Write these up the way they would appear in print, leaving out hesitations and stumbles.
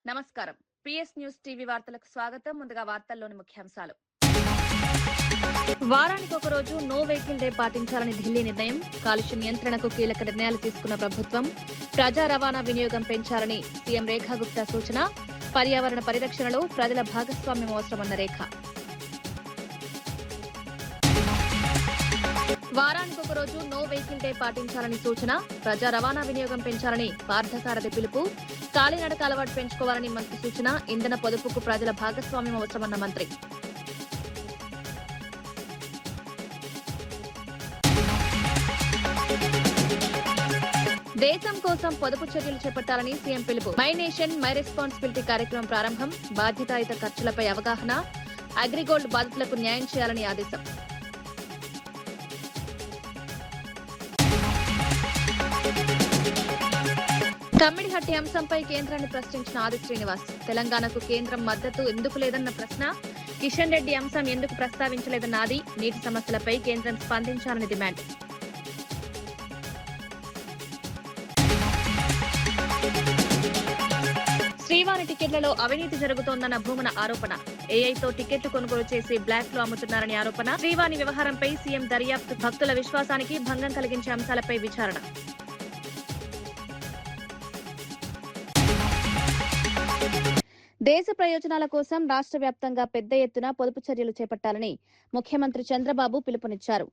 నమస్కారం. PS news TV వార్తలకు స్వాగతం. ముందుగా వార్తల్లోని ముఖ్యాంశాలు. వారానికి ఒక రోజు నో వెహికల్ డే పాటించాలని ఢిల్లీ నిర్ణయం. కాలుష్య నియంత్రణకు కీలక నిర్ణయాలు తీసుకున్న ప్రభుత్వం. ప్రజా రవాణా వినియోగం పెంచాలని సీఎం రేఖా గుప్తా సూచన. పర్యావరణ పరిరక్షణలో ప్రజల భాగస్వామ్యం అవసరమన్న రేఖ. వారానికి ఒక రోజు నో వెహికల్ డే పాటించాలని సూచన. ప్రజా రవాణా వినియోగం పెంచాలని పార్థసారథి పిలుపు. కాలినడక అలవాటు పెంచుకోవాలని మంత్రి సూచన. ఇంధన పొదుపుకు ప్రజల భాగస్వామ్యం అవసరమన్న మంత్రి. దేశం కోసం పొదుపు చర్యలు చేపట్టాలని సీఎం పిలుపు. మై నేషన్ మై రెస్పాన్సిబిలిటీ కార్యక్రమం ప్రారంభం. బాధ్యతాయుత ఖర్చులపై అవగాహన. అగ్రిగోల్డ్ బాధితులకు న్యాయం చేయాలని ఆదేశం. తమ్మిడిహట్టి అంశంపై కేంద్రాన్ని ప్రశ్నించిన ఆది శ్రీనివాస్. తెలంగాణకు కేంద్రం మద్దతు ఎందుకు లేదన్న ప్రశ్న. కిషన్ రెడ్డి అంశం ఎందుకు ప్రస్తావించలేదన్న ఆది. నీటి సమస్యలపై కేంద్రం స్పందించాలని డిమాండ్. శ్రీవాణి టికెట్లలో అవినీతి జరుగుతోందన్న భూమన ఆరోపణ. ఏఐతో టికెట్లు కొనుగోలు చేసి బ్లాక్ లో అమ్ముతున్నారని ఆరోపణ. శ్రీవాణి వ్యవహారంపై సీఎం దర్యాప్తు. భక్తుల విశ్వాసానికి భంగం కలిగించే అంశాలపై విచారణ. దేశ ప్రయోజనాల కోసం రాష్ట్ర వ్యాప్తంగా పెద్ద ఎత్తున పొదుపు చర్యలు చేపట్టాలని ముఖ్యమంత్రి చంద్రబాబు పిలుపునిచ్చారు.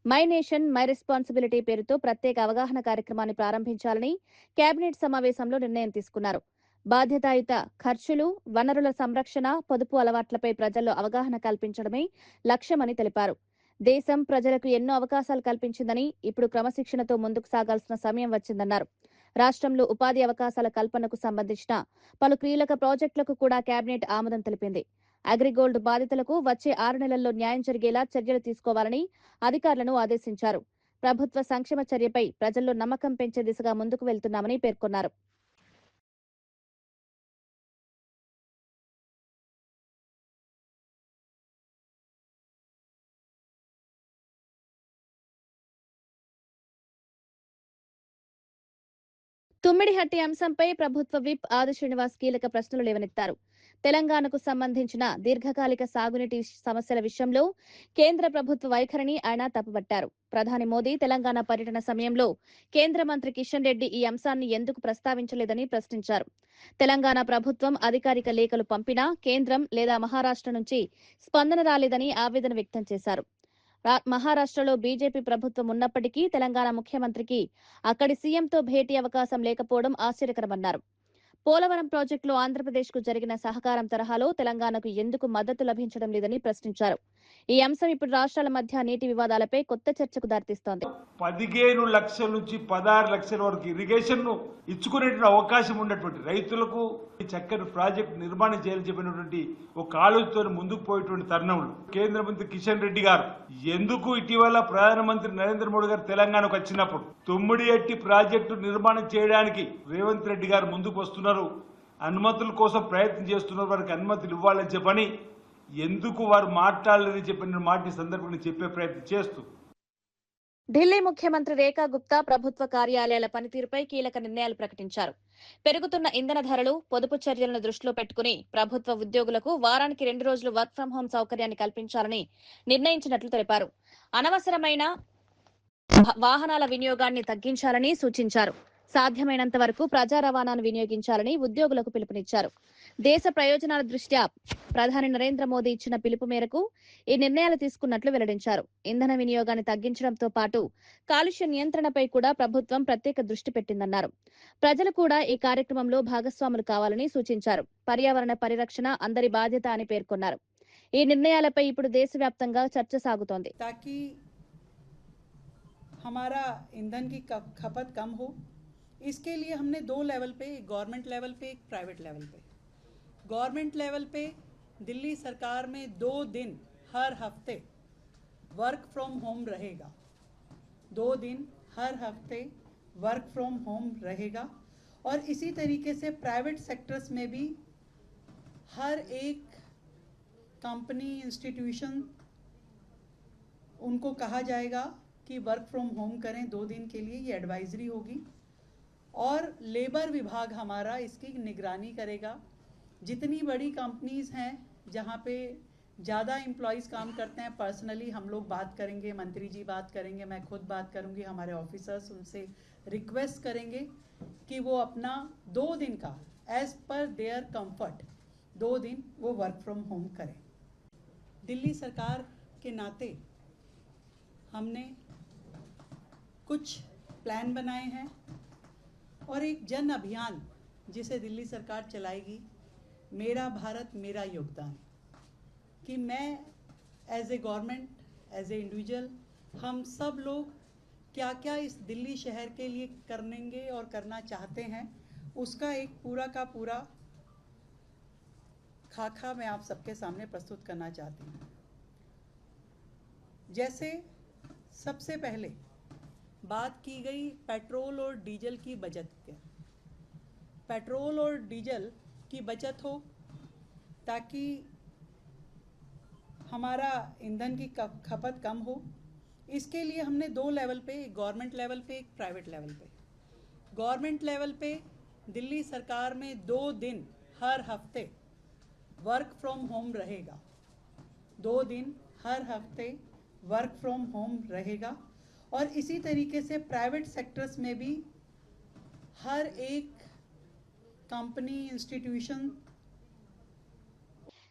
మై నేషన్ మై రెస్పాన్సిబిలిటీ పేరుతో ప్రత్యేక అవగాహన కార్యక్రమాన్ని ప్రారంభించాలని కేబినెట్ సమావేశంలో నిర్ణయం తీసుకున్నారు. బాధ్యతాయుత ఖర్చులు, వనరుల సంరక్షణ, పొదుపు అలవాట్లపై ప్రజల్లో అవగాహన కల్పించడమే లక్ష్యమని తెలిపారు. దేశం ప్రజలకు ఎన్నో అవకాశాలు కల్పించిందని, ఇప్పుడు క్రమశిక్షణతో ముందుకు సాగాల్సిన సమయం వచ్చిందన్నారు. రాష్ట్రంలో ఉపాధి అవకాశాల కల్పనకు సంబంధించిన పలు కీలక ప్రాజెక్టులకు కూడా కేబినెట్ ఆమోదం తెలిపింది. అగ్రిగోల్డ్ బాధితులకు వచ్చే 6 నెలల్లో న్యాయం జరిగేలా చర్యలు తీసుకోవాలని అధికారులను ఆదేశించారు. ప్రభుత్వ సంక్షేమ చర్యపై ప్రజల్లో నమ్మకం పెంచే దిశగా ముందుకు వెళ్తున్నామని పేర్కొన్నారు. తుమ్మిడిహట్టి అంశంపై ప్రభుత్వ విప్ ఆది శ్రీనివాస్ కీలక ప్రశ్నలు లేవనెత్తారు. తెలంగాణకు సంబంధించిన దీర్ఘకాలిక సాగునీటి సమస్యల విషయంలో కేంద్ర ప్రభుత్వ వైఖరిని ఆయన తప్పుపట్టారు. ప్రధాని మోదీ తెలంగాణ పర్యటన సమయంలో కేంద్ర మంత్రి కిషన్ రెడ్డి ఈ అంశాన్ని ఎందుకు ప్రస్తావించలేదని ప్రశ్నించారు. తెలంగాణ ప్రభుత్వం అధికారిక లేఖలు పంపినా కేంద్రం లేదా మహారాష్ట్ర నుంచి స్పందన రాలేదని ఆవేదన వ్యక్తం చేశారు. మహారాష్ట్రలో బీజేపీ ప్రభుత్వం ఉన్నప్పటికీ తెలంగాణ ముఖ్యమంత్రికి అక్కడి సీఎంతో భేటీ అవకాశం లేకపోవడం ఆశ్చర్యకరమన్నారు. పోలవరం ప్రాజెక్టులో ఆంధ్రప్రదేశ్కు జరిగిన సహకారం తరహాలో తెలంగాణకు ఎందుకు మద్దతు లభించడం లేదని ప్రశ్నించారు. ఈ అంశం ఇప్పుడు రాష్ట్రాల మధ్య నీటి వివాదాలపై కొత్త చర్చకు దారితీస్తోంది. 15 లక్షల నుంచి 16 లక్షల వరకు ఇరిగేషన్ ను ఇచ్చుకునే అవకాశం ఉన్నటువంటి రైతులకు చక్కని ప్రాజెక్టు నిర్మాణం చేయాలని చెప్పినటువంటి ఒక ఆలోచనతో ముందుకు పోయేటువంటి తరుణంలో కేంద్ర మంత్రి కిషన్ రెడ్డి గారు ఎందుకు ఇటీవల ప్రధానమంత్రి నరేంద్ర మోడీ గారు తెలంగాణకు వచ్చినప్పుడు తుమ్మిడిహట్టి ప్రాజెక్టు నిర్మాణం చేయడానికి రేవంత్ రెడ్డి గారు ముందుకు వస్తున్నారు, అనుమతుల కోసం ప్రయత్నం చేస్తున్నారు, వారికి అనుమతులు ఇవ్వాలని చెప్పని ఎందుకు వారు మాట్లాడలేదని చెప్పిన మాట సందర్భంగా చెప్పే ప్రయత్నం చేస్తూ ఢిల్లీ ముఖ్యమంత్రి రేఖా గుప్తా ప్రభుత్వ కార్యాలయాల పనితీరుపై కీలక నిర్ణయాలు ప్రకటించారు. పెరుగుతున్న ఇంధన ధరలు, పొదుపు చర్యలను దృష్టిలో పెట్టుకుని ప్రభుత్వ ఉద్యోగులకు వారానికి 2 రోజులు వర్క్ ఫ్రం హోం సౌకర్యాన్ని కల్పించాలని నిర్ణయించినట్లు తెలిపారు. అనవసరమైన వాహనాల వినియోగాన్ని తగ్గించాలని సూచించారు. సాధ్యమైనంత వరకు ప్రజా రవాణాను వినియోగించాలని ఉద్యోగులకు పిలుపునిచ్చారు. దేశ ప్రయోజనాల దృష్ట్యా ప్రధాని నరేంద్ర మోదీ ఇచ్చిన పిలుపు మేరకు ఈ నిర్ణయాలు తీసుకున్నట్లు వెల్లడించారు. ఇంధన వినియోగాన్ని తగ్గించడంతో పాటు కాలుష్య నియంత్రణపై కూడా ప్రభుత్వం ప్రత్యేక దృష్టి పెట్టిందన్నారు. ప్రజలు కూడా ఈ కార్యక్రమంలో భాగస్వాములు కావాలని సూచించారు. పర్యావరణ పరిరక్షణ అందరి బాధ్యత అని పేర్కొన్నారు. ఈ నిర్ణయాలపై ఇప్పుడు దేశవ్యాప్తంగా చర్చ సాగుతోంది. हमारा ईंधन की खपत कम हो, इसके लिए हमने 2 लेवल पे, एक गवर्नमेंट लेवल पे, एक प्राइवेट लेवल पे। गवर्नमेंट लेवल पे दिल्ली सरकार में 2 दिन हर हफ्ते वर्क फ्रॉम होम रहेगा, 2 दिन हर हफ्ते वर्क फ्रॉम होम रहेगा। और इसी तरीके से प्राइवेट सेक्टर्स में भी हर एक कंपनी, इंस्टीट्यूशन, उनको कहा जाएगा कि वर्क फ्रॉम होम करें 2 दिन के लिए, ये एडवाइजरी होगी। और लेबर विभाग हमारा इसकी निगरानी करेगा जितनी बड़ी कंपनीज हैं जहाँ पे ज़्यादा एम्प्लॉयज़ काम करते हैं, पर्सनली हम लोग बात करेंगे, मंत्री जी बात करेंगे, मैं खुद बात करूँगी, हमारे ऑफिसर्स उनसे रिक्वेस्ट करेंगे कि वो अपना 2 दिन का एज पर देयर कंफर्ट 2 दिन वो वर्क फ्रॉम होम करें। दिल्ली सरकार के नाते हमने कुछ प्लान बनाए हैं और एक जन अभियान जिसे दिल्ली सरकार चलाएगी, मेरा भारत मेरा योगदान, कि मैं as a government, as a individual, हम सब लोग क्या क्या इस दिल्ली शहर के लिए करेंगे और करना चाहते हैं, उसका एक पूरा का पूरा खाका मैं आप सबके सामने प्रस्तुत करना चाहती हूँ। जैसे सबसे पहले बात की गई पेट्रोल और डीजल की बचत के, पेट्रोल और डीजल की बचत हो ताकि हमारा ईंधन की खपत कम हो। इसके लिए हमने 2 लेवल पे, एक गवर्नमेंट लेवल पे, एक प्राइवेट लेवल पे। गवर्नमेंट लेवल पे दिल्ली सरकार में 2 दिन हर हफ्ते वर्क फ्रॉम होम रहेगा, 2 दिन हर हफ्ते वर्क फ्रॉम होम रहेगा। और इसी तरीके से प्राइवेट सेक्टर्स में भी हर एक कंपनी, इंस्टीट्यूशन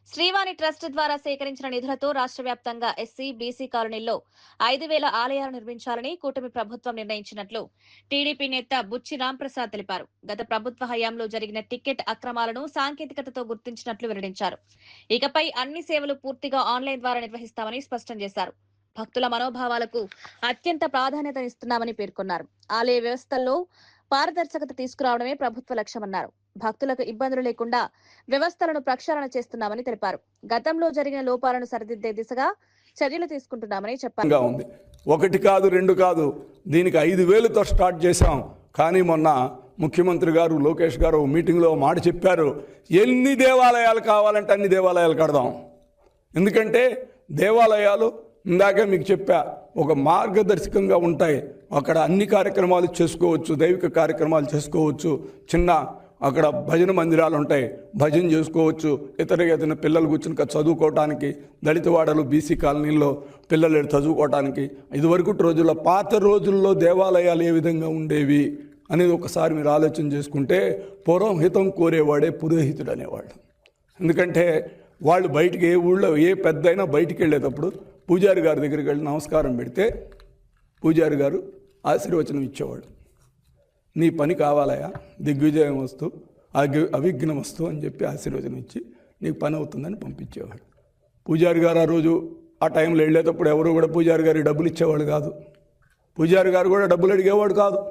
శ్రీవాణి ట్రస్ట్ ద్వారా సేకరించిన నిధులతో రాష్ట్ర వ్యాప్తంగా ఎస్సీ, బీసీ కాలనీల్లో 5,000 ఆలయాలు నిర్మించాలని కూటమి ప్రభుత్వం నిర్ణయించినట్లు టీడీపీ నేత బుచ్చి రాంప్రసాద్ తెలిపారు. గత ప్రభుత్వ హయాంలో జరిగిన టికెట్ అక్రమాలను సాంకేతికతతో గుర్తించినట్లు వెల్లడించారు. ఇకపై అన్ని సేవలు పూర్తిగా ఆన్లైన్ ద్వారా నిర్వహిస్తామని స్పష్టం చేశారు. భక్తుల మనోభావాలకు అత్యంత ప్రాధాన్యతనిస్తున్నామని పేర్కొన్నారు. ఆలయ వ్యవస్థల్లో పారదర్శకత తీసుకురావడమే ప్రభుత్వ లక్ష్యమన్నారు. భక్తులకు ఇబ్బందులు లేకుండా వ్యవస్థలను ప్రక్షాళన చేస్తున్నామని తెలిపారు. గతంలో జరిగిన లోపాలను సరిదిద్దే దిశగా చర్యలు తీసుకుంటున్నామని చెప్పారు. ఉంది 1 కాదు 2 కాదు, దీనికి 5,000తో స్టార్ట్ చేశాం. కానీ మొన్న ముఖ్యమంత్రి గారు లోకేష్ గారు మీటింగ్లో మాట చెప్పారు, ఎన్ని దేవాలయాలు కావాలంటే అన్ని దేవాలయాలు కడదాం. ఎందుకంటే దేవాలయాలు ఇందాకే మీకు చెప్పా, ఒక మార్గదర్శకంగా ఉంటాయి. అక్కడ అన్ని కార్యక్రమాలు చేసుకోవచ్చు, దైవిక కార్యక్రమాలు చేసుకోవచ్చు. చిన్న అక్కడ భజన మందిరాలు ఉంటాయి, భజన చేసుకోవచ్చు. ఇతర పిల్లలు కూర్చుని చదువుకోవటానికి, దళితవాడలు, బీసీ కాలనీల్లో పిల్లలు చదువుకోవటానికి, ఇదివరకు రోజుల్లో, పాత రోజుల్లో దేవాలయాలు ఏ విధంగా ఉండేవి అనేది ఒకసారి మీరు ఆలోచన చేసుకుంటే, పురోహితం కోరేవాడే పురోహితుడు అనేవాడు. ఎందుకంటే వాళ్ళు బయటికి, ఏ ఊళ్ళో ఏ పెద్ద అయినా బయటికి వెళ్ళేటప్పుడు పూజారి గారి దగ్గరికి వెళ్ళి నమస్కారం పెడితే పూజారి గారు ఆశీర్వచనం ఇచ్చేవాడు. నీ పని కావాలయా, దిగ్విజయం వస్తూ అవిఘ్నం వస్తూ అని చెప్పి ఆశీర్వచనం ఇచ్చి నీకు పని అవుతుందని పంపించేవాడు. పూజారి గారు ఆ రోజు ఆ టైంలో వెళ్ళేటప్పుడు ఎవరు కూడా పూజారి గారికి డబ్బులు ఇచ్చేవాడు కాదు, పూజారి గారు కూడా డబ్బులు అడిగేవాడు కాదు.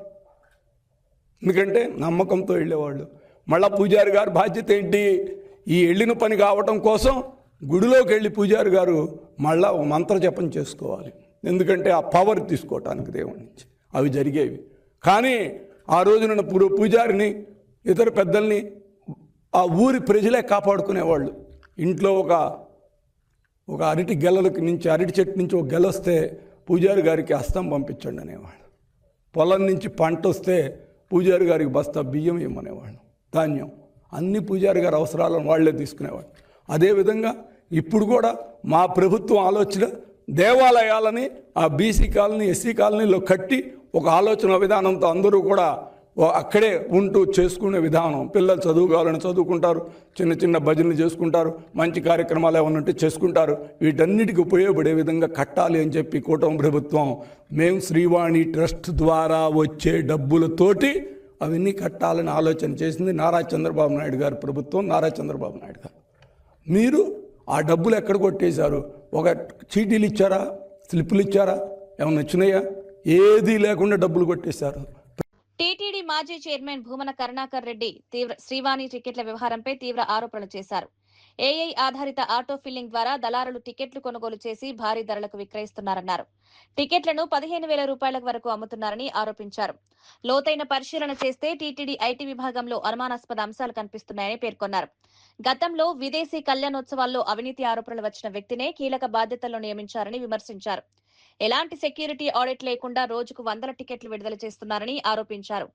ఎందుకంటే నమ్మకంతో వెళ్ళేవాళ్ళు. మళ్ళీ పూజారి గారి బాధ్యత ఏంటి, ఈ వెళ్ళిన పని కావటం కోసం గుడిలోకి వెళ్ళి పూజారి గారు మళ్ళా ఒక మంత్ర జపం చేసుకోవాలి. ఎందుకంటే ఆ పవర్ తీసుకోవటానికి దేవుడి నుంచి. అవి జరిగేవి. కానీ ఆ రోజున పూజారిని, ఇతర పెద్దల్ని ఆ ఊరి ప్రజలే కాపాడుకునేవాళ్ళు. ఇంట్లో ఒక అరటి గెలలకి నుంచి, అరటి చెట్టు నుంచి ఒక గెల వస్తే పూజారి గారికి హస్తం పంపించండి అనేవాళ్ళు. పొలం నుంచి పంట వస్తే పూజారి గారికి బస్తా బియ్యం ఇవ్వమనేవాళ్ళు, ధాన్యం. అన్ని పూజారి గారి అవసరాలను వాళ్లే తీసుకునేవాళ్ళు. అదేవిధంగా ఇప్పుడు కూడా మా ప్రభుత్వం ఆలోచన దేవాలయాలని ఆ బీసీ కాలనీ, ఎస్సీ కాలనీలో కట్టి ఒక ఆలోచన విధానంతో అందరూ కూడా అక్కడే ఉంటూ చేసుకునే విధానం. పిల్లలు చదువుకోవాలని చదువుకుంటారు, చిన్న చిన్న భజనలు చేసుకుంటారు, మంచి కార్యక్రమాలు ఏమైనా ఉంటే చేసుకుంటారు. వీటన్నిటికీ ఉపయోగపడే విధంగా కట్టాలి అని చెప్పి కూటమి ప్రభుత్వం, మేము శ్రీవాణి ట్రస్ట్ ద్వారా వచ్చే డబ్బులతోటి అవన్నీ కట్టాలని ఆలోచన చేసింది నారా చంద్రబాబు నాయుడు గారి ప్రభుత్వం, నారా చంద్రబాబు నాయుడు గారు. మీరు ఆ డబ్బులు ఎక్కడ కొట్టేశారు? ఒక చీటీలు ఇచ్చారా, స్లిప్పులు ఇచ్చారా, ఏమన్నా వచ్చినాయా? ఏదీ లేకుండా డబ్బులు కొట్టేశారు. టీటీడీ మాజీ చైర్మన్ భూమన కరుణాకర్ రెడ్డి శ్రీవాణి టికెట్ల వ్యవహారంపై తీవ్ర ఆరోపణలు చేశారు. ఏఐ ఆధారిత ఆటో ఫిల్లింగ్ ద్వారా దళారులు టికెట్లు కొనుగోలు చేసి భారీ ధరలకు విక్రయిస్తున్నారన్నారు. టికెట్లను 15,000 రూపాయల వరకు అమ్ముతున్నారని ఆరోపించారు. లోతైన పరిశీలన చేస్తే టీటీడీ ఐటీ విభాగంలో అనుమానాస్పద అంశాలు కనిపిస్తున్నాయని పేర్కొన్నారు. గతంలో విదేశీ కళ్యాణోత్సవాల్లో అవినీతి ఆరోపణలు వచ్చిన వ్యక్తినే కీలక బాధ్యతల్లో నియమించారని విమర్శించారు. ఎలాంటి సెక్యూరిటీ ఆడిట్ లేకుండా రోజుకు 100 టికెట్లు విడుదల చేస్తున్నారని ఆరోపించారు.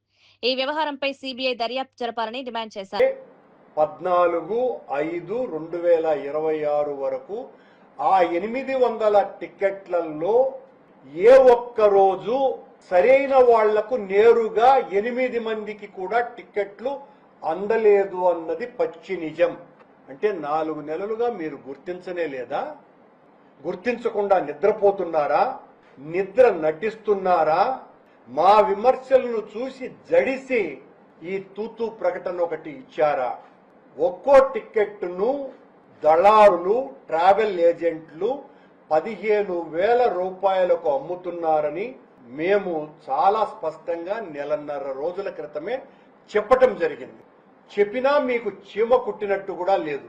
ఈ వ్యవహారంపై సీబీఐ దర్యాప్తు జరపాలని డిమాండ్ చేశారు. 14/5/2026 వరకు ఆ 800 టికెట్లలో ఏ ఒక్క రోజు సరైన వాళ్లకు నేరుగా 8 మందికి కూడా టికెట్లు అందలేదు అన్నది పచ్చి నిజం. అంటే 4 నెలలుగా మీరు గుర్తించనే లేదా? గుర్తించకుండా నిద్రపోతున్నారా? నిద్ర నటిస్తున్నారా? మా విమర్శలను చూసి జడిసి ఈ తూతూ ప్రకటన ఒకటి ఇచ్చారా? ఒక్కో టికెట్ను దళారులు, ట్రావెల్ ఏజెంట్లు 15,000 రూపాయలకు అమ్ముతున్నారని మేము చాలా స్పష్టంగా 1.5 రోజుల క్రితమే చెప్పటం జరిగింది. చెప్పినా మీకు చీమ కుట్టినట్టు కూడా లేదు.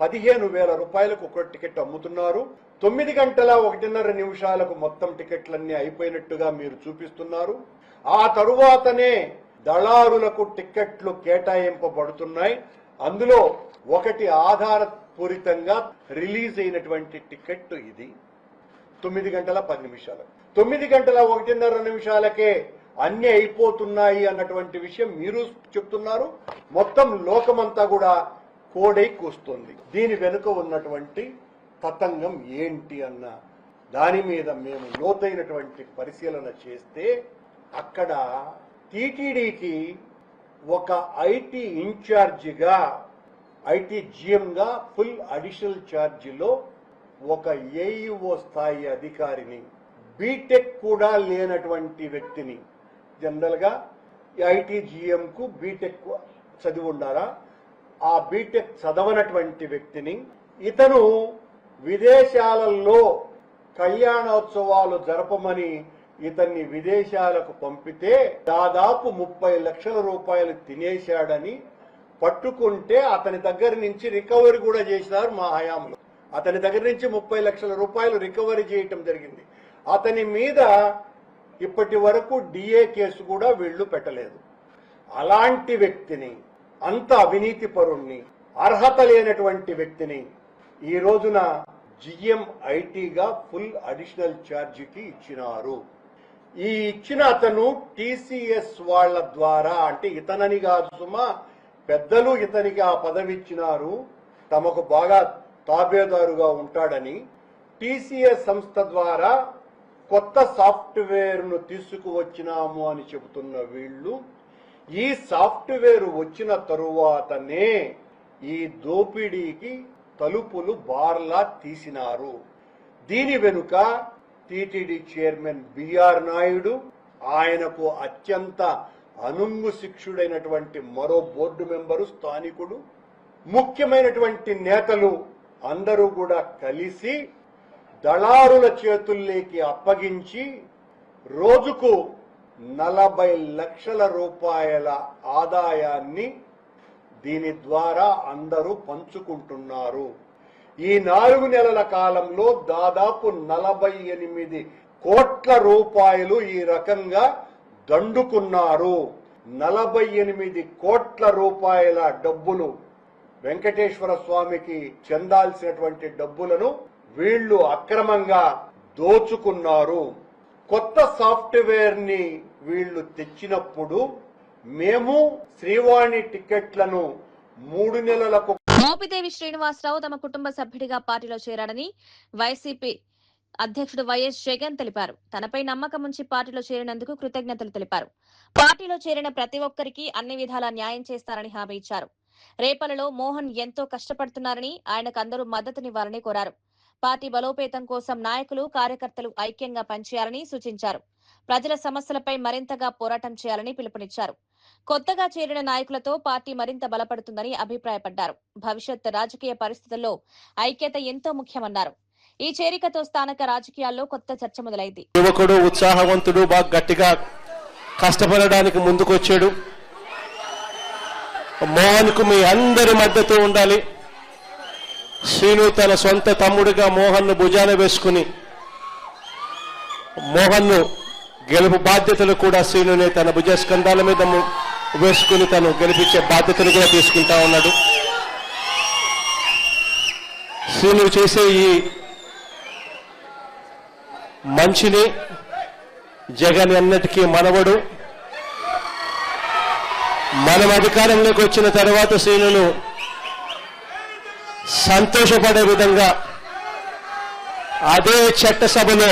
15,000 రూపాయలకు ఒక టికెట్ అమ్ముతున్నారు. 9 గంటల 1.5 నిమిషాలకు మొత్తం టికెట్లన్నీ అయిపోయినట్టుగా మీరు చూపిస్తున్నారు. ఆ తరువాతనే దళారులకు టికెట్లు కేటాయింపబడుతున్నాయి. అందులో ఒకటి ఆధారపూరితంగా రిలీజ్ అయినటువంటి టికెట్ ఇది 9 గంటల 10 నిమిషాలు. 9 గంటల 1.5 నిమిషాలకే అన్ని అయిపోతున్నాయి అన్నటువంటి విషయం మీరు చెప్తున్నారు. మొత్తం లోకమంతా కూడా కోడై కూస్తుంది. దీని వెనుక ఉన్నటువంటి తతంగం ఏంటి అన్న దాని మీద మేము లోతైనటువంటి పరిశీలన చేస్తే అక్కడ టీటీడీకి ఒక ఐటీ ఇన్ఛార్జిగా, ఐటీ జిఎంగా ఫుల్ అడిషనల్ ఛార్జీలో ఒక ఏఈఓ స్థాయి అధికారిని, బీటెక్ కూడా లేనటువంటి వ్యక్తిని, జనరల్గా ఐటీ జిఎంకు బీటెక్ చదివి ఉండాలా, ఆ బీటెక్ చదవనటువంటి వ్యక్తిని, ఇతను విదేశాలలో కళ్యాణోత్సవాలు జరపమని ఇతన్ని విదేశాలకు పంపితే దాదాపు 30 లక్షల రూపాయలు తినేశాడని పట్టుకుంటే అతని దగ్గర నుంచి రికవరీ కూడా చేశారు మా హయాంలో. అతని దగ్గర నుంచి 30 లక్షల రూపాయలు రికవరీ చేయటం జరిగింది. అతని మీద ఇప్పటి వరకు డిఏ కేసు కూడా వీళ్లు పెట్టలేదు. అలాంటి వ్యక్తిని, అంత అవినీతి పరుణ్ణి, అర్హత లేనటువంటి వ్యక్తిని ఈ రోజున జిఎం ఐటీగా ఫుల్ అడిషనల్ ఛార్జీకి ఇచ్చినారు. ఈ ఇచ్చిన అతను టీసీఎస్ వాళ్ల ద్వారా, అంటే ఇతనని కాదు సుమా, పెద్దలు ఇతనికి ఆ పదవి ఇచ్చినారు, తమకు బాగా తాబేదారుగా ఉంటాడని టీసీఎస్ సంస్థ ద్వారా కొత్త సాఫ్ట్వేర్ ను తీసుకువచ్చినాము అని చెబుతున్న వీళ్ళు ఈ సాఫ్ట్వేర్ వచ్చిన తరువాతనే ఈ దోపిడీకి తలుపులు బార్లా తీసినారు. దీని వెనుక టీటీడీ చైర్మన్ బిఆర్ నాయుడు, ఆయనకు అత్యంత అనుంగు శిక్షుడైనటువంటి మరో బోర్డు మెంబరు, స్థానికుడు, ముఖ్యమైనటువంటి నేతలు అందరూ కూడా కలిసి దళారుల చేతుల్లోకి అప్పగించి రోజుకు 40 లక్షల రూపాయల ఆదాయాన్ని దీని ద్వారా అందరూ పంచుకుంటున్నారు. ఈ 4 నెలల కాలంలో దాదాపు 48 కోట్ల రూపాయలు ఈ రకంగా దండుకున్నారు. 48 కోట్ల రూపాయల డబ్బులు, వెంకటేశ్వర స్వామికి చెందాల్సినటువంటి డబ్బులను వీళ్లు అక్రమంగా దోచుకున్నారు. కొత్త సాఫ్ట్వేర్ ని వీళ్లు తెచ్చినప్పుడు మేము శ్రీవాణి టికెట్లను 3 నెలలకు. మోపిదేవి శ్రీనివాసరావు తమ కుటుంబ సభ్యుడిగా పార్టీలో చేరాడని వైసీపీ అధ్యక్షుడు వైఎస్ జగన్ తెలిపారు. తనపై నమ్మకం ఉంచి పార్టీలో చేరినందుకు కృతజ్ఞతలు తెలిపారు. పార్టీలో చేరిన ప్రతి ఒక్కరికి అన్ని విధాలా న్యాయం చేస్తారని హామీ ఇచ్చారు. రేపలలో మోహన్ ఎంతో కష్టపడుతున్నారని, ఆయనకు అందరూ మద్దతునివ్వాలని కోరారు. పార్టీ బలోపేతం కోసం నాయకులు, కార్యకర్తలు ఐక్యంగా పనిచేయాలని సూచించారు. ప్రజల సమస్యలపై మరింతగా పోరాటం చేయాలని పిలుపునిచ్చారు. కొత్తగా చేరిన నాయకులతో పార్టీ మరింత బలపడుతుందని అభిప్రాయపడ్డారు. భవిష్యత్ రాజకీయ పరిస్థితుల్లో ఐక్యత ఎంతో ముఖ్యమన్నారు. ఈ చేరికతో స్థానిక రాజకీయాల్లో కొత్త చర్చ మొదలైంది. యువకుడు, ఉత్సాహవంతుడు, బాగా గట్టిగా కష్టపడడానికి ముందుకొచ్చాడు. మోహన్ కు మీ అందరి మద్దతు ఉండాలి. శ్రీను తన సొంత తమ్ముడిగా మోహన్ ను భుజాన వేసుకుని మోహన్ ను గెలుపు బాధ్యతలు కూడా శ్రీనునే తన భుజస్కంధాల మీద వేసుకుని తను గెలిపించే బాధ్యతలు కూడా తీసుకుంటా ఉన్నాడు. శ్రీను చేసే ఈ మంచిని జగన్ ఎన్నటికీ మనవడు. మనం అధికారంలోకి వచ్చిన తర్వాత శ్రీనును సంతోషపడే విధంగా అదే చట్టసభలో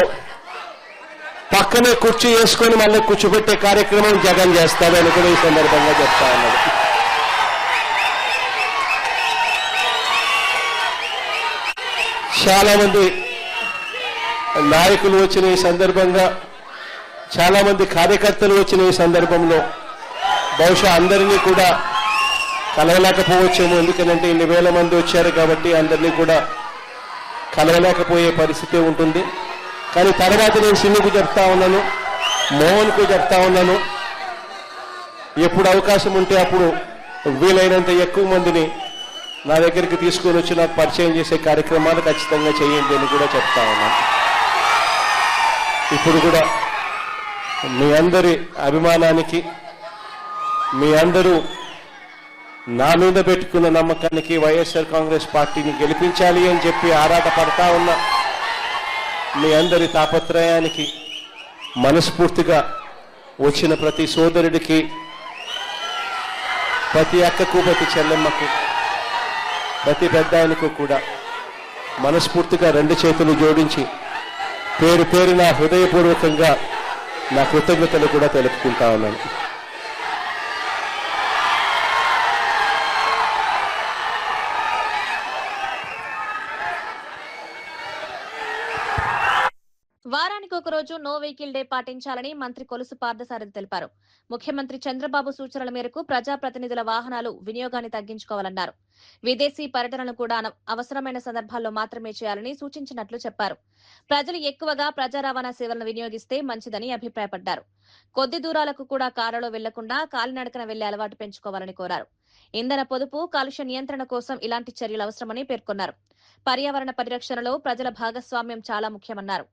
పక్కనే కుర్చీ వేసుకొని మళ్ళీ కూర్చోబెట్టే కార్యక్రమం జగన్ చేస్తాడని కూడా ఈ సందర్భంగా చెప్తా ఉన్నాడు. చాలా మంది నాయకులు వచ్చిన ఈ సందర్భంగా, చాలా మంది కార్యకర్తలు వచ్చిన ఈ సందర్భంలో బహుశా అందరినీ కూడా కలవలేకపోవచ్చేమో. ఎందుకంటే ఇన్ని వేల మంది వచ్చారు కాబట్టి అందరినీ కూడా కలవలేకపోయే పరిస్థితి ఉంటుంది. కానీ తర్వాత నేను సిన్నుకు చెప్తా ఉన్నాను, మోహన్కు చెప్తా ఉన్నాను, ఎప్పుడు అవకాశం ఉంటే అప్పుడు వీలైనంత ఎక్కువ మందిని నా దగ్గరికి తీసుకొని వచ్చి నాకు పరిచయం చేసే కార్యక్రమాలు ఖచ్చితంగా చేయండి అని కూడా చెప్తా ఉన్నాను. ఇప్పుడు కూడా మీ అందరి అభిమానానికి, మీ అందరూ నా మీద పెట్టుకున్న నమ్మకానికి, వైఎస్ఆర్ కాంగ్రెస్ పార్టీని గెలిపించాలి అని చెప్పి ఆరాట పడతా ఉన్న మీ అందరి తాపత్రయానికి మనస్ఫూర్తిగా వచ్చిన ప్రతి సోదరుడికి, ప్రతి అక్కకు, ప్రతి చెల్లెమ్మకు, ప్రతి పెద్ద ఆయనకు కూడా మనస్ఫూర్తిగా రెండు చేతులు జోడించి పేరు పేరున హృదయపూర్వకంగా నా కృతజ్ఞతలు కూడా తెలుపుకుంటా ఉన్నాను. వారానికి ఒక రోజు నో వెహికల్ డే పాటించాలని మంత్రి కొలుసు పార్థసారథి తెలిపారు. ముఖ్యమంత్రి చంద్రబాబు సూచనల మేరకు ప్రజాప్రతినిధుల వాహనాలు వినియోగాన్ని తగ్గించుకోవాలన్నారు. విదేశీ పర్యటనలు కూడా అవసరమైన సందర్భాల్లో మాత్రమే చేయాలని సూచించినట్లు చెప్పారు. ప్రజలు ఎక్కువగా ప్రజా రవాణా సేవలను వినియోగిస్తే మంచిదని అభిప్రాయపడ్డారు. కొద్ది దూరాలకు కూడా కారులో వెళ్లకుండా కాలినడకన వెళ్లే అలవాటు పెంచుకోవాలని కోరారు. ఇంధన పొదుపు, కాలుష్య నియంత్రణ కోసం ఇలాంటి చర్యలు అవసరమని పేర్కొన్నారు. పర్యావరణ పరిరక్షణలో ప్రజల భాగస్వామ్యం చాలా ముఖ్యమన్నారు.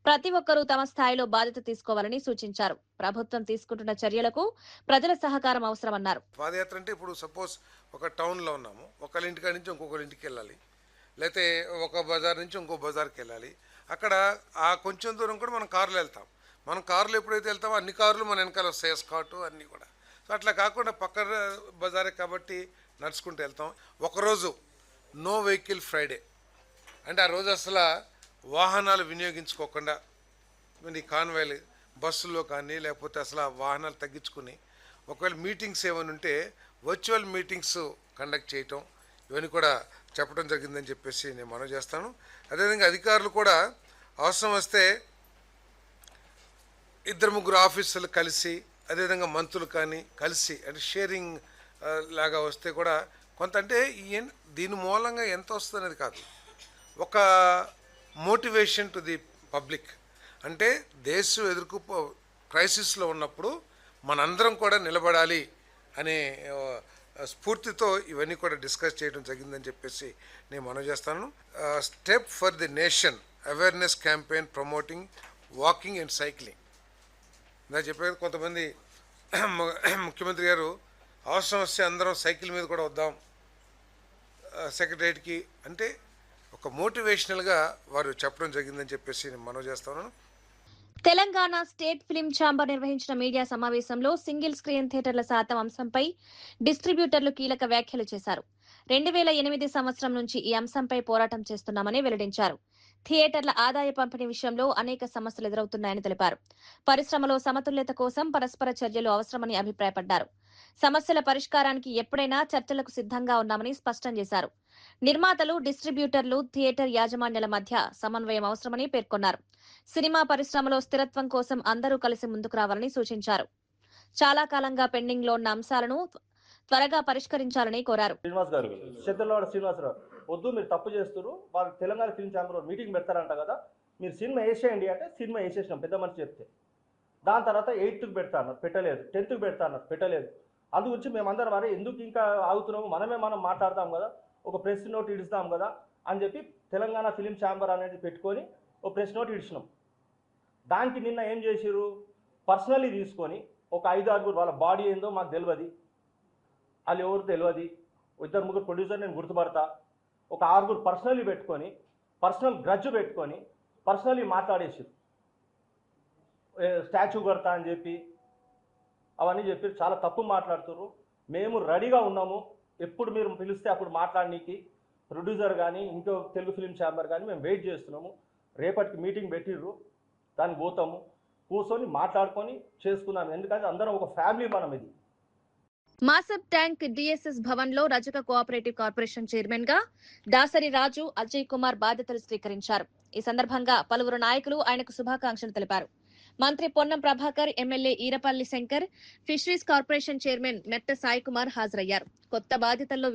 ప్రతి ఒక్కరూ తమ స్థాయిలో బాధ్యత తీసుకోవాలని సూచించారు. ప్రభుత్వం తీసుకుంటున్న చర్యలకు ప్రజల సహకారం అవసరమన్నారు. పాదయాత్ర అంటే ఇప్పుడు సపోజ్ ఒక టౌన్లో ఉన్నాము, ఒకళ్ళ ఇంటికాడ నుంచి ఇంకొకరి ఇంటికి వెళ్ళాలి, లేకపోతే ఒక బజార్ నుంచి ఇంకో బజార్కి వెళ్ళాలి. అక్కడ ఆ కొంచెం దూరం కూడా మనం కారులో వెళ్తాం. మనం కారులో ఎప్పుడైతే వెళ్తామో అన్ని కార్లు మన వెనకాల వస్తాయి, ఎస్కార్టు అన్నీ కూడా. సో అట్లా కాకుండా పక్క బజారే కాబట్టి నడుచుకుంటూ వెళ్తాం. ఒకరోజు నో వెహికల్ ఫ్రైడే అంటే ఆ రోజు అసలు వాహనాలు వినియోగించుకోకుండా ఈ కాన్వాయ్లు బస్సుల్లో కానీ లేకపోతే అసలు వాహనాలు తగ్గించుకుని ఒకవేళ మీటింగ్స్ ఏమైనా ఉంటే వర్చువల్ మీటింగ్స్ కండక్ట్ చేయటం, ఇవన్నీ కూడా చెప్పడం జరిగిందని చెప్పేసి నేను మనవి చేస్తాను. అదేవిధంగా అధికారులు కూడా అవసరం వస్తే 2-3 ఆఫీసులు కలిసి, అదేవిధంగా మంత్రులు కానీ కలిసి అంటే షేరింగ్ లాగా వస్తే కూడా కొంత, అంటే దీని మూలంగా ఎంత వస్తుంది అనేది కాదు, ఒక మోటివేషన్ టు ది పబ్లిక్. అంటే దేశం ఎదుర్కొ క్రైసిస్లో ఉన్నప్పుడు మనందరం కూడా నిలబడాలి అనే స్ఫూర్తితో ఇవన్నీ కూడా డిస్కస్ చేయడం జరిగిందని చెప్పేసి నేను మనవి చేస్తాను. Step for the nation awareness campaign promoting walking and cycling. నాకు చెప్పేది కొంతమంది ముఖ్యమంత్రి గారు అవసరం వస్తే అందరం సైకిల్ మీద కూడా వద్దాం సెక్రటరియట్కి అంటే ఒక మోటివేషనల్గా వారు చెప్పడం జరిగిందని చెప్పేసి నేను మనవి చేస్తాను. తెలంగాణ స్టేట్ ఫిల్మ్ ఛాంబర్ నిర్వహించిన మీడియా సమావేశంలో సింగిల్ స్క్రీన్ థియేటర్ల శాతం అంశంపై డిస్ట్రిబ్యూటర్లు కీలక వ్యాఖ్యలు చేశారు. 2008 సంవత్సరం నుంచి ఈ అంశంపై పోరాటం చేస్తున్నామని వెల్లడించారు. థియేటర్ల ఆదాయ పంపిణీ విషయంలో అనేక సమస్యలు ఎదురవుతున్నాయని తెలిపారు. పరిశ్రమలో సమతుల్యత కోసం పరస్పర చర్యలు అవసరమని అభిప్రాయపడ్డారు. సమస్యల పరిష్కారానికి ఎప్పుడైనా చర్చలకు సిద్ధంగా ఉన్నామని స్పష్టం చేశారు. నిర్మాతలు, డిస్ట్రిబ్యూటర్లు, థియేటర్ యాజమాన్యాల మధ్య సమన్వయం అవసరమని పేర్కొన్నారు. సినిమా పరిశ్రమలో స్థిరత్వం కోసం అందరూ కలిసి ముందుకు రావాలని సూచించారు. చాలా కాలంగా పెండింగ్ లో ఉన్న అంశాలను త్వరగా పరిష్కరించాలని కోరారు. శ్రీనివాస్ గారు, చెద్దలవాడ శ్రీనివాసరావు, వద్దు మీరు తప్పు చేస్తారు, వాళ్ళు తెలంగాణ ఫిల్మ్ ఛాంబర్ మీటింగ్ పెడతారంట కదా, మీరు సినిమా వేసేయండి అంటే సినిమా వేసేసినాం పెద్ద మనిషి చెప్తే. దాని తర్వాత 8th పెడతా అన్నారు, పెట్టలేదు. 10th పెడతా అన్నారు, పెట్టలేదు. అందు గురించి మేమందరం వారే ఎందుకు ఇంకా ఆగుతున్నాము, మనం మాట్లాడతాం కదా, ఒక ప్రెస్ నోట్ ఇడుస్తాం కదా అని చెప్పి తెలంగాణ ఫిలిం ఛాంబర్ అనేది పెట్టుకొని ఒక ప్రెస్ నోట్ ఇడిచినాం. దానికి నిన్న ఏం చేసిరు, పర్సనలీ తీసుకొని ఒక 5-6 వాళ్ళ బాడీ ఏందో మాకు తెలియదు, వాళ్ళు ఎవరు తెలియదు, 2-3 ప్రొడ్యూసర్ నేను గుర్తుపడతా, ఒక 6 పర్సనలీ పెట్టుకొని పర్సనల్ గ్రడ్జ్ పెట్టుకొని పర్సనలీ మాట్లాడేసారు. స్టాచ్యూ కొడతా అని చెప్పి అవన్నీ చెప్పి చాలా తప్పు మాట్లాడుతున్నారు. మేము రెడీగా ఉన్నాము, ఎప్పుడు మీరు పిలిస్తే అప్పుడు మాట్లాడనీకి. ప్రొడ్యూసర్ కానీ ఇంకో తెలుగు ఫిలిం ఛాంబర్ కానీ మేము వెయిట్ చేస్తున్నాము. రేపటికి మీటింగ్ పెట్టిర్రు, దానికి పోతాము, కూర్చొని మాట్లాడుకొని చేసుకున్నాము. ఎందుకంటే అందరం ఒక ఫ్యామిలీ మనం. ఇది మాసబ్ ట్యాంక్ డిఎస్ఎస్ భవన్ లో రజక కోఆపరేటివ్ కార్పొరేషన్ చైర్మన్ గా దాసరి రాజు, అజయ్ కుమార్ బాధ్యతలు స్వీకరించారు. ఈ సందర్భంగా పలువురు నాయకులు ఆయనకు శుభాకాంక్షలు తెలిపారు. మంత్రి Ponnam Prabhakar, MLA Erapalli Shankar, fisheries corporation chairman Metta Sai Kumar హాజరయ్యారు. కొత్త బాధ్యతల్లో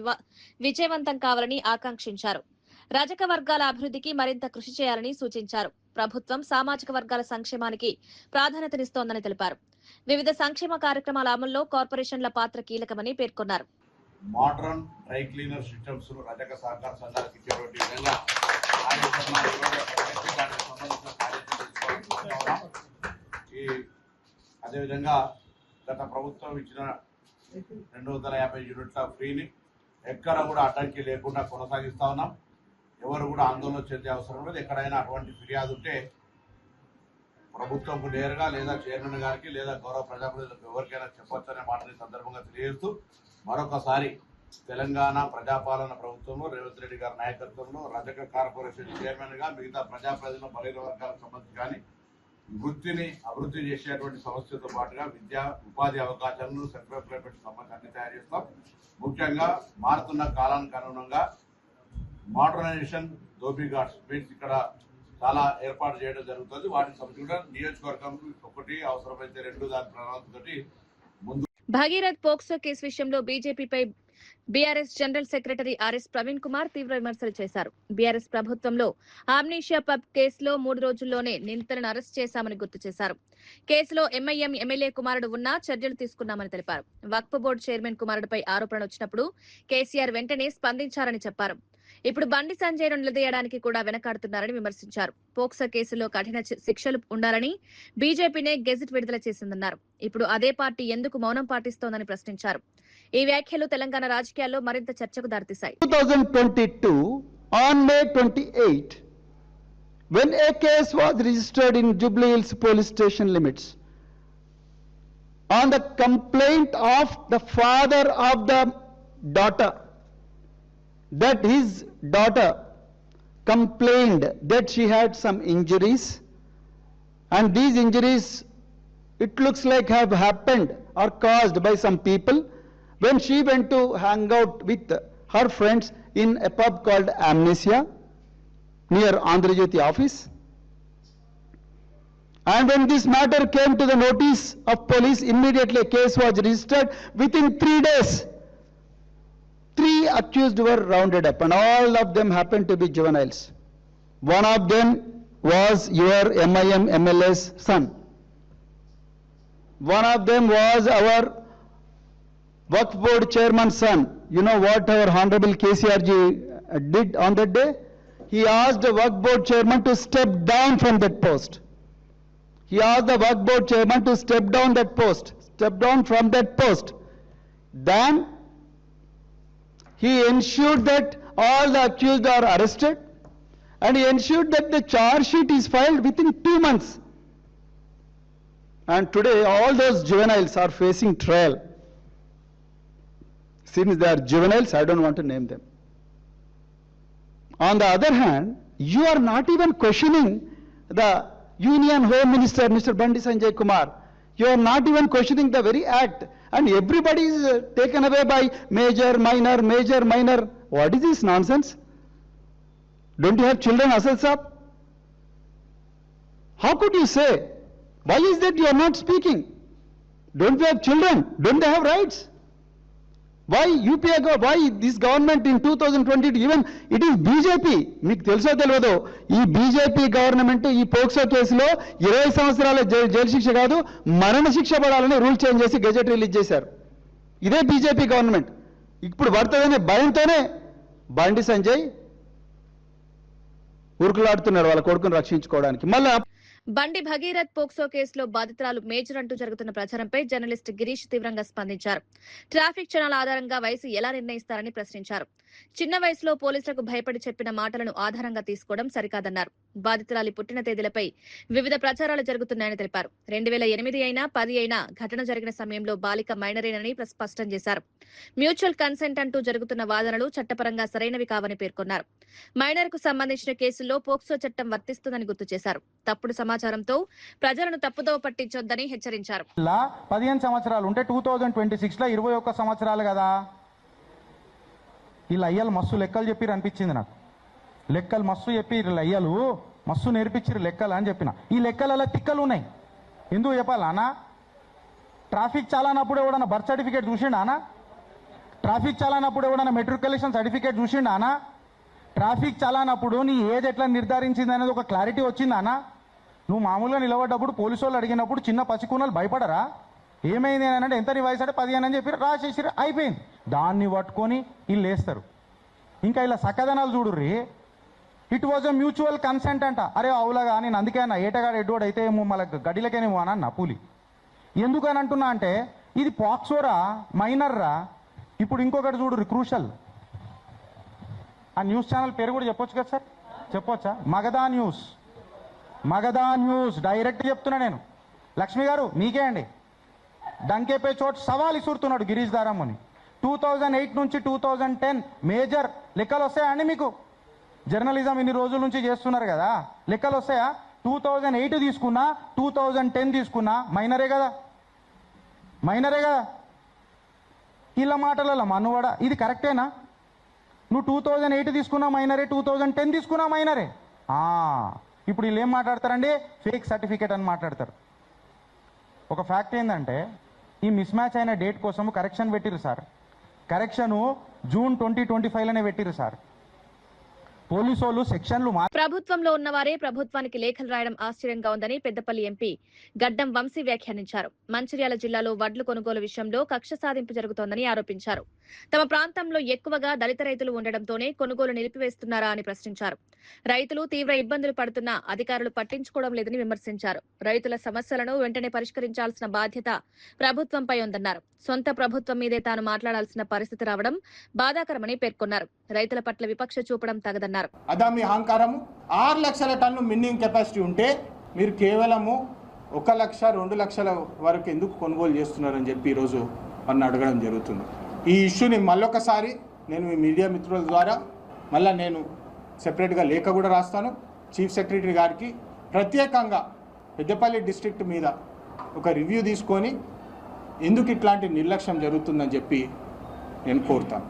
విజయవంతం కావాలని ఆకాంక్షించారు. రజక వర్గాల అభివృద్ధికి మరింత కృషి చేయాలని సూచించారు. ప్రభుత్వం సామాజిక వర్గాల సంక్షేమానికి ప్రాధాన్యతనిస్తోందని తెలిపారు. వివిధ సంక్షేమ కార్యక్రమాల అమల్లో కార్పొరేషన్ల పాత్ర కీలకమని పేర్కొన్నారు. మోడర్న్ డ్రై క్లీనర్ సిస్టమ్స్ రజక సహకార సంఘాలకు ఇచ్చేటువంటి విధంగా అదేవిధంగా గత ప్రభుత్వం ఇచ్చిన 250 యూనిట్ల ఫ్రీని ఎక్కడ కూడా అడ్డంకి లేకుండా కొనసాగిస్తా ఉన్నాం. ఎవరు కూడా ఆందోళన చెందే అవసరం లేదు. ఎక్కడైనా అటువంటి ఫిర్యాదు ఉంటే ప్రభుత్వంకు నేరుగా లేదా చైర్మన్ గారికి లేదా గౌరవ ప్రజాప్రతినిధులకు ఎవరికైనా చెప్పొచ్చనే మాటని సందర్భంగా తెలియజేస్తూ మరొకసారి తెలంగాణ ప్రజాపాలన ప్రభుత్వంలో రేవంత్ రెడ్డి గారి నాయకత్వంలో రజక కార్పొరేషన్ చైర్మన్ గా మిగతా ప్రజాప్రతినిధుల బలహీన వర్గాలకు సంబంధించి కానీ వృత్తిని అభివృద్ధి చేసేటువంటి సమస్యతో పాటుగా విద్యా ఉపాధి అవకాశాలను సెంట్రల్ ఎంప్లాయ్మెంట్ సంబంధించి అన్ని తయారు చేస్తాం. ముఖ్యంగా మారుతున్న కాలానికి అనుగుణంగా మోడర్నైజేషన్ ధోబీ ఘాట్స్ మీన్స్ ఇక్కడ చాలా ఏర్పాటు చేయడం జరుగుతుంది. వాటికి సంబంధించి నియోజకవర్గం ఒకటి అవసరమైతే 2 దాని ప్రణాళికతోటి ముందు. భగీరథ్ పోక్సో కేసు విషయంలో బీజేపీపై BRS general secretary RS Praveen Kumar తీవ్ర విమర్శలు చేశారు. బీఆర్ఎస్ ప్రభుత్వంలో ఆమ్నీషియా పబ్ కేసులో 3 రోజుల్లోనే నిందితులను అరెస్ట్ చేశామని గుర్తు చేశారు. కేసులో ఎంఐఎం ఎమ్మెల్యే కుమారుడు ఉన్నా చర్యలు తీసుకున్నామని తెలిపారు. వక్ఫ్ బోర్డు చైర్మన్ కుమారుడిపై ఆరోపణలు వచ్చినప్పుడు కేసీఆర్ వెంటనే స్పందించారని చెప్పారు. ఇప్పుడు బండి సంజయ్ను నిలదీయడానికి కూడా వెనకాడుతున్నారని విమర్శించారు. పోక్సో కేసులో కఠిన శిక్షలు ఉండాలని బీజేపీనే గెజిట్ విడుదల చేసిందన్నారు. ఇప్పుడు అదే పార్టీ ఎందుకు మౌనం పాటిస్తోందని ప్రశ్నించారు. ఈ వ్యాఖ్యలు తెలంగాణ రాజకీయాల్లో మరింత చర్చకు దారితీశాయి. 2022 on May 28, when a case was registered in Jubilee Hills police station limits on the complaint of the father of the daughter, that his daughter complained that she had some injuries, and these injuries, it looks like, have happened or caused by some people when she went to hang out with her friends in a pub called Amnesia near Andhra Jyoti office. And when this matter came to the notice of police, immediately a case was registered. Within 3 days, 3 accused were rounded up, and all of them happened to be juveniles. One of them was your MIM MLA's son. One of them was our Waqf Board chairman's son. You know what our Honorable KCR ji did on that day? He asked the Waqf Board chairman to step down from that post. He asked the Waqf Board chairman to step down from that post. Then he ensured that all the accused are arrested, and he ensured that the charge sheet is filed within 2 months. And today all those juveniles are facing trial. Since they are juveniles, I don't want to name them. On the other hand, you are not even questioning the Union Home Minister, Mr. Bandi Sanjay Kumar. You are not even questioning the very act, and everybody is taken away by major, minor, major, minor. What is this nonsense? Don't you have children, Asad Saab? How could you say? Why is that you are not speaking? Don't you have children? Don't they have rights? Why UPA, why this government in 2020, even it is BJP, మీకు తెలుసో తెలియదో, ఈ BJP government ఈ POCSO కేసులో 20 సంవత్సరాల jail శిక్ష కాదు మరణ శిక్ష పడాలని రూల్ చేంజ్ చేసి గెజెట్ రిలీజ్ చేశారు. ఇదే బీజేపీ గవర్నమెంట్. ఇప్పుడు పడుతుందనే భయంతోనే బండి సంజయ్ ఉరుకులాడుతున్నాడు వాళ్ళ కొడుకును రక్షించుకోవడానికి. మళ్ళా బండి భగీరథ్ పోక్సో కేసులో బాధితురాలు మేజర్ అంటూ జరుగుతున్న ప్రచారంపై జర్నలిస్ట్ గిరీష్ తీవ్రంగా స్పందించారు. ట్రాఫిక్ క్షణాల ఆధారంగా వయసు ఎలా నిర్ణయిస్తారని ప్రశ్నించారు. చిన్న వయసులో పోలీసులకు భయపడి చెప్పిన మాటలను ఆధారంగా తీసుకోవడం సరికాదన్నారు. బాధితురాలి పుట్టిన తేదీలపై వివిధ ప్రచారాలు జరుగుతున్నాయని తెలిపారు. 2008 అయినా 10 అయినా ఘటన జరిగిన సమయంలో బాలిక మైనరేనని స్పష్టం చేశారు. మ్యూచువల్ కన్సెంట్ అంటూ జరుగుతున్న వాదనలు చట్టపరంగా సరైనవి కావని పేర్కొన్నారు. మైనర్ కు సంబంధించిన కేసుల్లో పోక్సో చట్టం వర్తిస్తుందని గుర్తు చేశారు. తప్పుడు సమాచారంతో ప్రజలను తప్పుదోవ పట్టించొద్దని హెచ్చరించారు. 15 సంవత్సరాలు ఉంటే 2026 లో 21 సంవత్సరాలు కదా. వీళ్ళు అయ్యలు మస్తు లెక్కలు చెప్పిరు అనిపించింది నాకు. లెక్కలు మస్తు చెప్పి అయ్యలు మస్తు నేర్పించారు లెక్కలు అని చెప్పిన. ఈ లెక్కలలో తిక్కలు ఉన్నాయి. ఎందుకు చెప్పాలా అన్న? ట్రాఫిక్ చాలానప్పుడు ఎవడన్నా బర్త్ సర్టిఫికేట్ చూసిండా అన్న? ట్రాఫిక్ చాలానప్పుడు ఎవడన్నా మెట్రికులేషన్ సర్టిఫికేట్ చూసిండా అన్న? ట్రాఫిక్ చాలానప్పుడు నీ ఏజ్ ఎట్లా నిర్ధారించింది అనేది ఒక క్లారిటీ వచ్చిందా అన్న? నువ్వు మామూలుగా నిలబడ్డప్పుడు పోలీసు వాళ్ళు అడిగినప్పుడు చిన్న పసికూనలు భయపడరా? ఏమైంది అని అంటే ఎంత నీ వయసు అంటే 15 అని చెప్పి రాసేసి అయిపోయింది. దాన్ని పట్టుకొని వీళ్ళు వేస్తారు. ఇంకా ఇలా సక్కదనాలు చూడుర్రి. It was a mutual consent అంట. అరే అవులాగా నేను అందుకే అన్న ఏటగాడు ఎడ్డోడు అయితే ఏమో మళ్ళీ గడిలకేనేమో అని అన్న పూలి. ఎందుకని అంటున్నా అంటే ఇది పాక్సోరా మైనర్రా. ఇప్పుడు ఇంకొకటి చూడుర్రి క్రూషల్. ఆ న్యూస్ ఛానల్ పేరు కూడా చెప్పొచ్చు కదా సార్? చెప్పొచ్చా? Magadha news. Magadha news direct చెప్తున్నా నేను. లక్ష్మి గారు మీకే అండి. డంకేపే చోట్ సవాల్ ఇసురుతున్నాడు గిరీష్ దారాముని. 2008 నుంచి 2010 మేజర్ లెక్కలు వస్తాయా మీకు? జర్నలిజం ఇన్ని రోజుల నుంచి చేస్తున్నారు కదా, లెక్కలు వస్తాయా? 2008 తీసుకున్నా 2010 తీసుకున్నా మైనరే కదా, మైనరే కదా. ఇలా మాటలలో మనువాడ ఇది కరెక్టేనా? నువ్వు 2008 తీసుకున్నా మైనరే, 2010 తీసుకున్నా మైనరే. ఇప్పుడు వీళ్ళు ఏం మాట్లాడతారండి? ఫేక్ సర్టిఫికేట్ అని మాట్లాడతారు. ఒక ఫ్యాక్ట్ ఏంటంటే ఈ మిస్ మ్యాచ్ అయిన డేట్ కోసం కరెక్షన్ పెట్టిరు సార్. కరెక్షను జూన్ 2025లోనే పెట్టిరు సార్. పోలీసు వాళ్ళు సెక్షన్లు ప్రభుత్వంలో ఉన్నవారే ప్రభుత్వానికి లేఖలు రాయడం ఆశ్చర్యంగా ఉందని పెద్దపల్లి ఎంపీ గడ్డం వంశీ వ్యాఖ్యానించారు. మంచిర్యాల జిల్లాలో వడ్లు కొనుగోలు విషయంలో కక్ష సాధింపు జరుగుతోందని ఆరోపించారు. తమ ప్రాంతంలో ఎక్కువగా దళిత రైతులు ఉండడంతోనే కొనుగోలు నిలిపివేస్తున్నారా అని ప్రశ్నించారు. రైతులు తీవ్ర ఇబ్బందులు పడుతున్నా అధికారులు పట్టించుకోవడం లేదని విమర్శించారు. రైతుల సమస్యలను వెంటనే పరిష్కరించాల్సిన బాధ్యత ప్రభుత్వంపై ఉందన్నారు. సొంత ప్రభుత్వం మీదే తాను మాట్లాడాల్సిన పరిస్థితి రావడం బాధాకరమని పేర్కొన్నారు. రైతుల పట్ల వివక్ష చూపడం తగదన్నారు. అదామి అహంకారము 6 లక్షల టన్ను మిన్నింగ్ కెపాసిటీ ఉంటే మీరు కేవలము 1 లక్ష 2 లక్షల వరకు ఎందుకు కొనుగోలు చేస్తున్నారని చెప్పి ఈరోజు నన్ను అడగడం జరుగుతుంది. ఈ ఇష్యూని మళ్ళొకసారి నేను మీ మీడియా మిత్రుల ద్వారా మళ్ళీ నేను సెపరేట్గా లేఖ కూడా రాస్తాను. చీఫ్ సెక్రటరీ గారికి ప్రత్యేకంగా పెద్దపల్లి డిస్ట్రిక్ట్ మీద ఒక రివ్యూ తీసుకొని ఎందుకు ఇట్లాంటి నిర్లక్ష్యం జరుగుతుందని చెప్పి నేను కోరుతాను.